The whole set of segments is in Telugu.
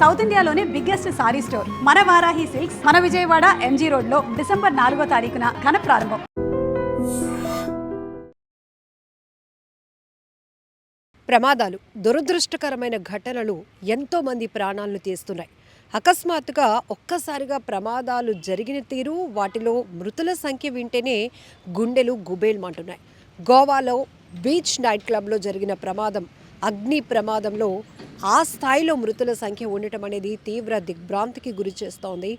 సౌత్ ఇండియాలోనే బిగ్గెస్ట్ సారీ స్టోర్ మన వారాహి సిల్క్స్ మన విజయవాడ ఎంజీ రోడ్లో డిసెంబర్ 4వ తారీఖున ఘన ప్రారంభం. ప్రమాదాలు, దురదృష్టకరమైన ఘటనలు ఎంతోమంది ప్రాణాలను తీస్తున్నాయి. అకస్మాత్తుగా ఒక్కసారిగా ప్రమాదాలు జరిగిన తీరు, వాటిలో మృతుల సంఖ్య వింటేనే గుండెలు గుబేల్మంటున్నాయి. గోవాలో బీచ్ నైట్ క్లబ్లో జరిగిన ప్రమాదం, అగ్ని ప్రమాదంలో ఆ స్థాయిలో మృతుల సంఖ్య ఉండటం అనేది తీవ్ర దిగ్భ్రాంతికి గురి చేస్తోంది.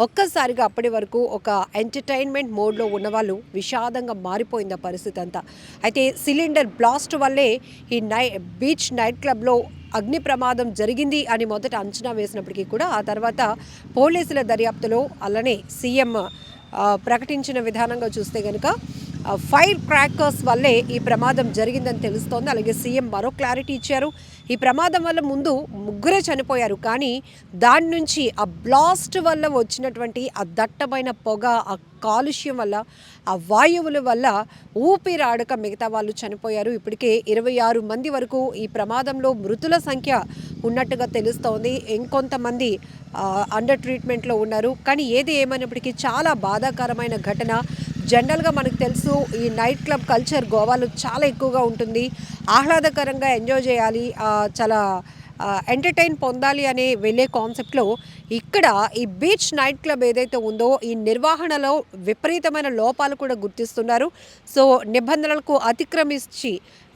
ఒక్కసారిగా అప్పటి వరకు ఒక ఎంటర్టైన్మెంట్ మోడ్లో ఉన్నవాళ్ళు విషాదంగా మారిపోయింది ఆ పరిస్థితి అంతా. అయితే సిలిండర్ బ్లాస్ట్ వల్లే ఈ బీచ్ నైట్ క్లబ్లో అగ్ని ప్రమాదం జరిగింది అని మొదట అంచనా వేసినప్పటికీ కూడా ఆ తర్వాత పోలీసుల దర్యాప్తులో అలానే సీఎం ప్రకటించిన విధానంగా చూస్తే కనుక ఫైర్ క్రాకర్స్ వల్లే ఈ ప్రమాదం జరిగిందని తెలుస్తోంది. అలాగే సీఎం మరో క్లారిటీ ఇచ్చారు. ఈ ప్రమాదం వల్ల ముందు ముగ్గురే చనిపోయారు, కానీ దాని నుంచి ఆ బ్లాస్ట్ వల్ల వచ్చినటువంటి ఆ దట్టమైన పొగ, ఆ కాలుష్యం వల్ల, ఆ వాయువుల వల్ల ఊపిరాడక మిగతా వాళ్ళు చనిపోయారు. ఇప్పటికే 26 మంది వరకు ఈ ప్రమాదంలో మృతుల సంఖ్య ఉన్నట్టుగా తెలుస్తోంది. ఇంకొంతమంది అండర్ ట్రీట్మెంట్లో ఉన్నారు. కానీ ఏది ఏమైనప్పటికీ చాలా బాధాకరమైన ఘటన. జనరల్గా మనకు తెలుసు, ఈ నైట్ క్లబ్ కల్చర్ గోవాలో చాలా ఎక్కువగా ఉంటుంది. ఆహ్లాదకరంగా ఎంజాయ్ చేయాలి, చాలా ఎంటర్టైన్ పొందాలి అనే వెళ్ళే కాన్సెప్ట్లో ఇక్కడ ఈ బీచ్ నైట్ క్లబ్ ఏదైతే ఉందో ఈ నిర్వహణలో విపరీతమైన లోపాలు కూడా గుర్తిస్తున్నారు. సో నిబంధనలకు అతిక్రమించి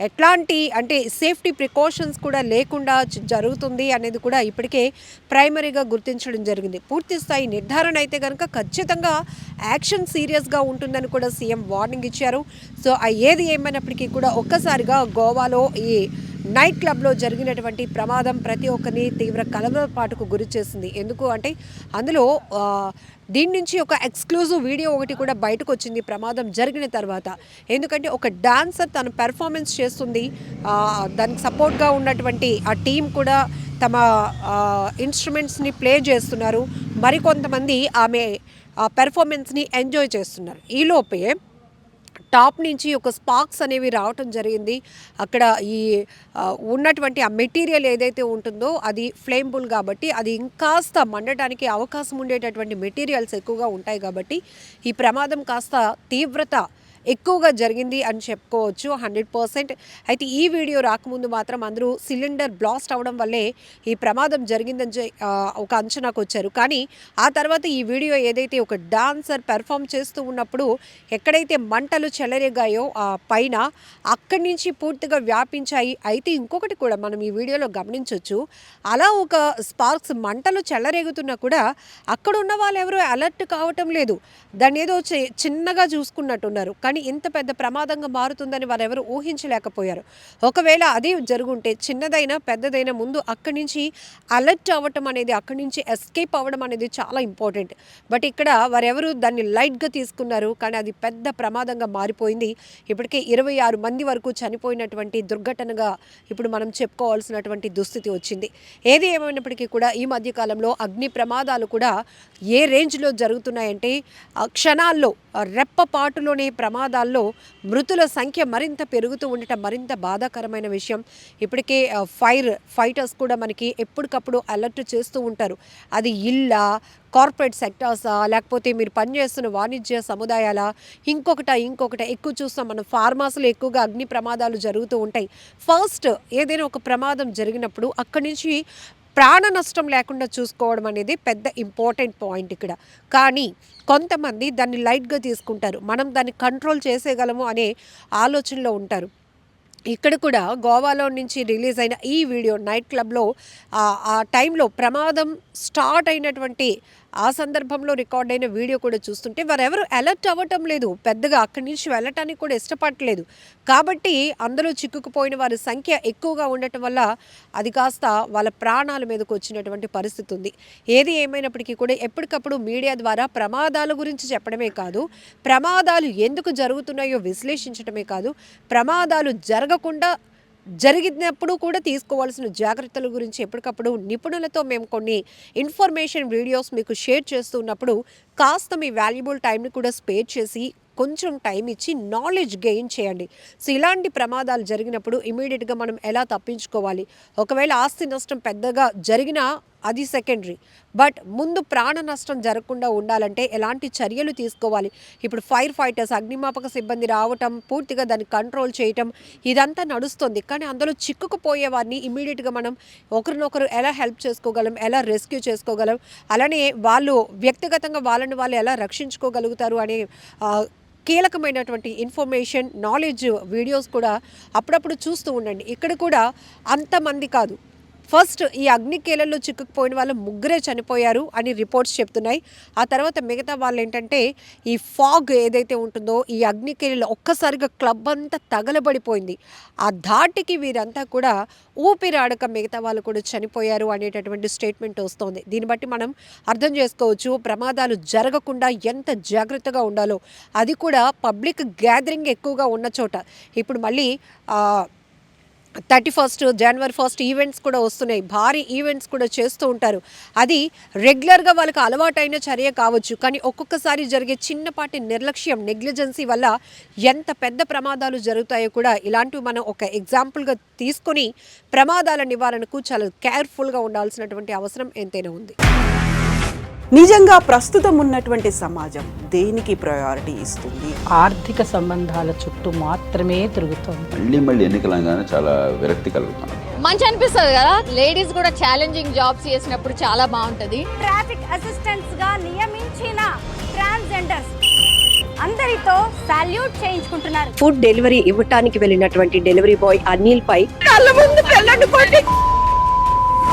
ఎట్లాంటి అంటే సేఫ్టీ ప్రికాషన్స్ కూడా లేకుండా జరుగుతుంది అనేది కూడా ఇప్పటికే ప్రైమరీగా గుర్తించడం జరిగింది. పూర్తి స్థాయి నిర్ధారణ అయితే కనుక ఖచ్చితంగా యాక్షన్ సీరియస్గా ఉంటుందని కూడా సీఎం వార్నింగ్ ఇచ్చారు. సో ఏది ఏమైనప్పటికీ కూడా ఒక్కసారిగా గోవాలో ఈ నైట్ క్లబ్లో జరిగినటువంటి ప్రమాదం ప్రతి ఒక్కరిని తీవ్ర కలవరపాటుకు గురి చేసింది. ఎందుకు అంటే అందులో దీని నుంచి ఒక ఎక్స్క్లూజివ్ వీడియో ఒకటి కూడా బయటకు వచ్చింది ప్రమాదం జరిగిన తర్వాత. ఎందుకంటే ఒక డాన్సర్ తన పెర్ఫార్మెన్స్ చేస్తుంది, దానికి సపోర్ట్గా ఉన్నటువంటి ఆ టీం కూడా తమ ఇన్స్ట్రుమెంట్స్ని ప్లే చేస్తున్నారు, మరికొంతమంది ఆమె పెర్ఫార్మెన్స్ని ఎంజాయ్ చేస్తున్నారు. ఈలోపే టాప్ నుంచి ఒక స్పార్క్స్ అనేవి రావటం జరిగింది. అక్కడ ఈ ఉన్నటువంటి ఆ మెటీరియల్ ఏదైతే ఉంటుందో అది ఫ్లేమబుల్ కాబట్టి అది ఇంకాస్త మండటానికి అవకాశం ఉండేటటువంటి మెటీరియల్స్ ఎక్కువగా ఉంటాయి కాబట్టి ఈ ప్రమాదం కాస్త తీవ్రత ఎక్కువగా జరిగింది అని చెప్పుకోవచ్చు 100%. అయితే ఈ వీడియో రాకముందు మాత్రం అందరూ సిలిండర్ బ్లాస్ట్ అవడం వల్లే ఈ ప్రమాదం జరిగిందని ఒక అంచనాకు వచ్చారు. కానీ ఆ తర్వాత ఈ వీడియో ఏదైతే ఒక డాన్సర్ పెర్ఫామ్ చేస్తూ ఉన్నప్పుడు ఎక్కడైతే మంటలు చెలరేగాయో ఆ పైన అక్కడి నుంచి పూర్తిగా వ్యాపించాయి. అయితే ఇంకొకటి కూడా మనం ఈ వీడియోలో గమనించవచ్చు, అలా ఒక స్పార్క్స్ మంటలు చెలరేగుతున్నా కూడా అక్కడ ఉన్న వాళ్ళు ఎవరు అలర్ట్ కావటం లేదు. దాన్ని ఏదో చిన్నగా చూసుకున్నట్టున్నారు. కానీ ఇంత పెద్ద ప్రమాదంగా మారుతుందని వారెవరు ఊహించలేకపోయారు. ఒకవేళ అది జరుగుంటే చిన్నదైనా పెద్దదైనా ముందు అక్కడి నుంచి అలర్ట్ అవ్వటం అనేది, అక్కడి నుంచి ఎస్కేప్ అవ్వడం అనేది చాలా ఇంపార్టెంట్. బట్ ఇక్కడ వారెవరు దాన్ని లైట్గా తీసుకున్నారు, కానీ అది పెద్ద ప్రమాదంగా మారిపోయింది. ఇప్పటికే 26 మంది వరకు చనిపోయినటువంటి దుర్ఘటనగా ఇప్పుడు మనం చెప్పుకోవాల్సినటువంటి దుస్థితి వచ్చింది. ఏది ఏమైనప్పటికీ కూడా ఈ మధ్యకాలంలో అగ్ని ప్రమాదాలు కూడా ఏ రేంజ్లో జరుగుతున్నాయంటే క్షణాల్లో రెప్పపాటులోనే ప్రమాదాల్లో మృతుల సంఖ్య మరింత పెరుగుతూ ఉండటం మరింత బాధాకరమైన విషయం. ఇప్పటికే ఫైటర్స్ కూడా మనకి ఎప్పటికప్పుడు అలర్ట్ చేస్తూ ఉంటారు. అది ఇల్లా, కార్పొరేట్ సెక్టార్సా, లేకపోతే మీరు పనిచేస్తున్న వాణిజ్య సముదాయాల, ఇంకొకట ఎక్కువ చూస్తాం మనం. ఫార్మాస్లో ఎక్కువగా అగ్ని ప్రమాదాలు జరుగుతూ ఉంటాయి. ఫస్ట్ ఏదైనా ఒక ప్రమాదం జరిగినప్పుడు అక్కడి నుంచి ప్రాణ నష్టం లేకుండా చూసుకోవడం అనేది పెద్ద ఇంపార్టెంట్ పాయింట్ ఇక్కడ. కానీ కొంతమంది దాన్ని లైట్గా తీసుకుంటారు, మనం దాన్ని కంట్రోల్ చేసేయగలము అనే ఆలోచనలో ఉంటారు. ఇక్కడ కూడా గోవాలో నుంచి రిలీజ్ అయిన ఈ వీడియో నైట్ క్లబ్లో ఆ టైంలో ప్రమాదం స్టార్ట్ అయినటువంటి ఆ సందర్భంలో రికార్డ్ అయిన వీడియో కూడా చూస్తుంటే వారెవరు అలర్ట్ అవ్వటం లేదు, పెద్దగా అక్కడి నుంచి వెళ్ళటానికి కూడా ఇష్టపడట్లేదు. కాబట్టి అందులో చిక్కుకుపోయిన వారి సంఖ్య ఎక్కువగా ఉండటం వల్ల అది కాస్త వాళ్ళ ప్రాణాల మీదకు వచ్చినటువంటి పరిస్థితి ఉంది. ఏది ఏమైనప్పటికీ కూడా ఎప్పటికప్పుడు మీడియా ద్వారా ప్రమాదాల గురించి చెప్పడమే కాదు, ప్రమాదాలు ఎందుకు జరుగుతున్నాయో విశ్లేషించడమే కాదు, ప్రమాదాలు జరగకుండా జరిగినప్పుడు కూడా తీసుకోవాల్సిన జాగ్రత్తల గురించి ఎప్పటికప్పుడు నిపుణులతో మేము కొన్ని ఇన్ఫర్మేషన్ వీడియోస్ మీకు షేర్ చేస్తున్నప్పుడు కాస్త మీ వాల్యుబుల్ టైంని కూడా స్పేర్ చేసి కొంచెం టైం ఇచ్చి నాలెడ్జ్ గెయిన్ చేయండి. సో ఇలాంటి ప్రమాదాలు జరిగినప్పుడు ఇమీడియట్గా మనం ఎలా తప్పించుకోవాలి, ఒకవేళ ఆస్తి నష్టం పెద్దగా జరిగినా అది సెకండరీ. బట్ ముందు ప్రాణ నష్టం జరగకుండా ఉండాలంటే ఎలాంటి చర్యలు తీసుకోవాలి? ఇప్పుడు ఫైర్ ఫైటర్స్, అగ్నిమాపక సిబ్బంది రావటం, పూర్తిగా దాన్ని కంట్రోల్ చేయటం ఇదంతా నడుస్తుంది. కానీ అందులో చిక్కుకుపోయే వారిని ఇమ్మీడియట్గా మనం ఒకరినొకరు ఎలా హెల్ప్ చేసుకోగలం, ఎలా రెస్క్యూ చేసుకోగలం, అలానే వాళ్ళు వ్యక్తిగతంగా వాళ్ళని వాళ్ళు ఎలా రక్షించుకోగలుగుతారు అనే కీలకమైనటువంటి ఇన్ఫర్మేషన్, నాలెడ్జ్ వీడియోస్ కూడా అప్పుడప్పుడు చూస్తూ ఉండండి. ఇక్కడ కూడా అంతమంది కాదు, ఫస్ట్ ఈ అగ్నికీలల్లో చిక్కుకుపోయిన వాళ్ళు 3 చనిపోయారు అని రిపోర్ట్స్ చెప్తున్నాయి. ఆ తర్వాత మిగతా వాళ్ళు ఏంటంటే ఈ ఫాగ్ ఏదైతే ఉంటుందో ఈ అగ్నికీలలో ఒక్కసారిగా క్లబ్ అంతా తగలబడిపోయింది. ఆ ధాటికి వీరంతా కూడా ఊపిరాడక మిగతా వాళ్ళు కూడా చనిపోయారు అనేటటువంటి స్టేట్మెంట్ వస్తోంది. దీన్ని బట్టి మనం అర్థం చేసుకోవచ్చు ప్రమాదాలు జరగకుండా ఎంత జాగ్రత్తగా ఉండాలో. అది కూడా పబ్లిక్ గ్యాదరింగ్ ఎక్కువగా ఉన్న చోట. ఇప్పుడు మళ్ళీ 31 జనవరి 1 ఈవెంట్స్ కూడా వస్తున్నాయి. భారీ ఈవెంట్స్ కూడా చేస్తూ ఉంటారు. అది రెగ్యులర్గా వాళ్ళకి అలవాటైన చర్య కావచ్చు, కానీ ఒక్కొక్కసారి జరిగే చిన్నపాటి నిర్లక్ష్యం, నెగ్లిజెన్సీ వల్ల ఎంత పెద్ద ప్రమాదాలు జరుగుతాయో కూడా ఇలాంటివి మనం ఒక ఎగ్జాంపుల్గా తీసుకొని ప్రమాదాల నివారణకు చాలా కేర్ఫుల్గా ఉండాల్సినటువంటి అవసరం ఎంతైనా ఉంది. నిజంగా ప్రస్తుతం ఉన్నటువంటి సమాజం దేనికి ప్రయారిటీ ఇస్తుంది? ఆర్థిక సంబంధాల చుట్టూ మాత్రమే తిరుగుతోంది. మళ్ళీ ఎన్నికలంగానే చాలా విరక్తి కలుగుతాను. మంచి అనిపిస్తుంది కదా, లేడీస్ కూడా ఛాలెంజింగ్ జాబ్స్ చేసినప్పుడు చాలా బాగుంటది. ట్రాఫిక్ అసిస్టెంట్స్ గా నియమించిన ట్రాన్స్జెండర్స్ అందరితో సాల్యూట్ చేయించుకుంటున్నారు. ఫుడ్ డెలివరీ ఇవ్వటానికి వెళ్ళినటువంటి డెలివరీ బాయ్ అనిల్ పై కళ్ళ ముందు